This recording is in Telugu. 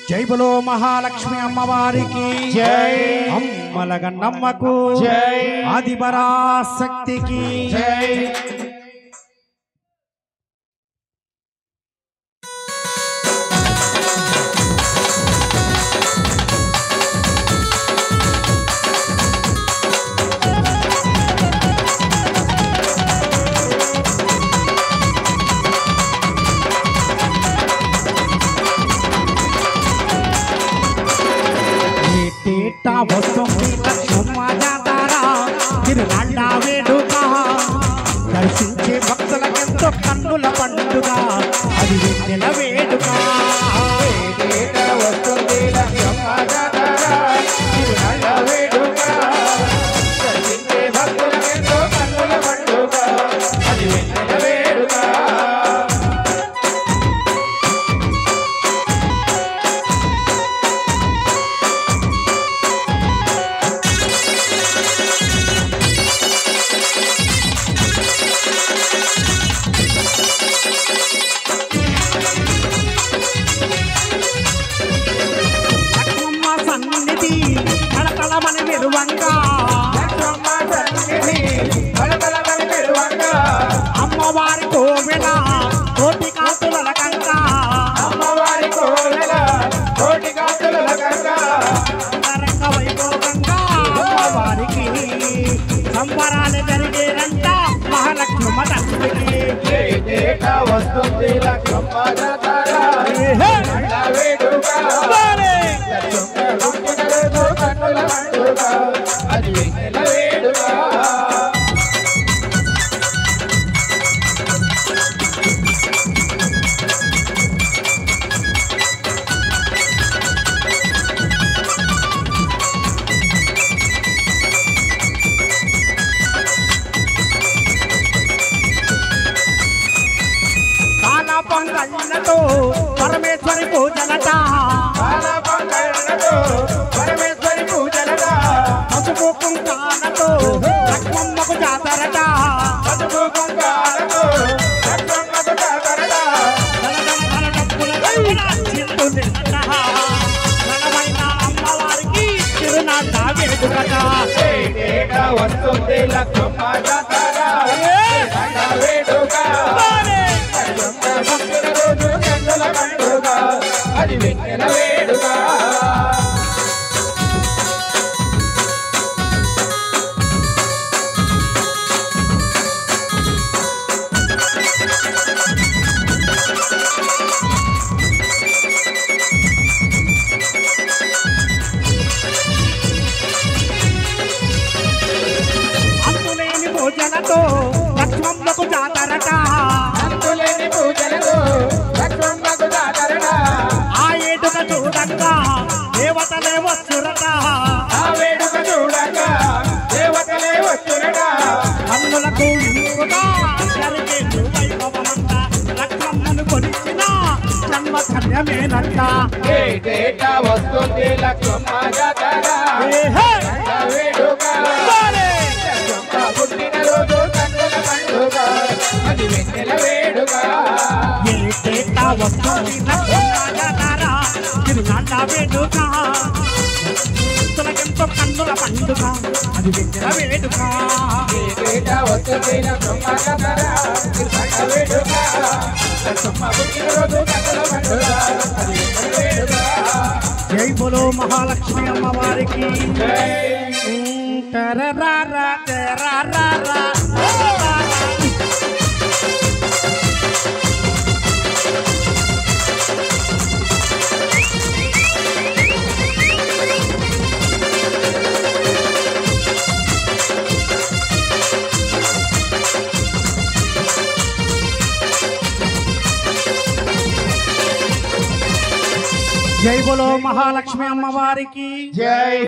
जय बोलो महालक्ष्मी अम्मवारी की जय। अम्मल गन्नम्मकु जय। आदिपराशक्ति की जय। वस्तुंदी लक्ष्मम्मा जातारा తిరునాళ్ళ వేడుక దర్శించే భక్తులకెంతో కన్నుల పండుగ అది వెన్నెల వేడుక వస్తుంది లక్ష్మమ్మ జాతర తిరునాళ్ళ వేడుక దర్శించే భక్తులకెంతో కన్నుల పండుగ అది వెన్నెల వేడుక అమ్మవారి కోవెల కోటి కాంతుల కంక అమ్మవారి కోవెల కోటి కాంతుల కంక రంగ వైభోగంగా అమ్మవారికి సంబరాలు జరిగేరంట మహాలక్ష్మమ్మ తల్లికి వస్తుంది లక్ష్మమ్మ జాతర వేడుక కన్నుల పండుగ అది వెన్నెల వేడుక పొంగళ్ళతో పరమేశ్వరి పూజలట పరమేశ్వరి పూజలట పసుపు కుంకాలతో లక్ష్మమ్మకు జాతరట పసుపు కుంకాలతో లక్ష్మమ్మకు జాతరట ఘనమైన అమ్మవారికి తిరునాళ్ళ వేడుకట వస్తుంది లక్ష్మమ్మ జాతర వేడుక కన్నుల పండుగ అది వెన్నెల వేడుక అంతులేని పూజలతో లక్ష్మమ్మకు జాతరట అంతులేని పూజలతో లక్ష్మమ్మకు జాతరట ఆ ఏడుక చూడంగా దేవతలే వచ్చురట ఆ వేడుక చూడంగా దేవతలే వచ్చురట కన్నులకు ఇంపుగా జరిగే వైభవమంట లక్ష్మమ్మను కొలిచిన జన్మ ధన్యమేనంట వస్తుంది లక్ష్మమ్మ జాతర వేడుక పుట్టినరోజు కన్నుల పండుగ అది వెన్నెల వేడుక ఏటేటా వస్తుంది లక్ష్మమ్మ జాతర తిరునాళ్ళ వేడుక భక్తులకెంతో కన్నుల పండుగ అది వెన్నెల వేడుక వస్తుంది లక్ష్మమ్మ జాతర వేడుక లక్ష్మమ్మ పుట్టినరోజు కన్నుల పండుగ అది వెన్నెల వేడుక జై బోలో మహాలక్ష్మి అమ్మవారికి జై టరరారా టరరారా జై బోలో మహాలక్ష్మి అమ్మవారికి జై।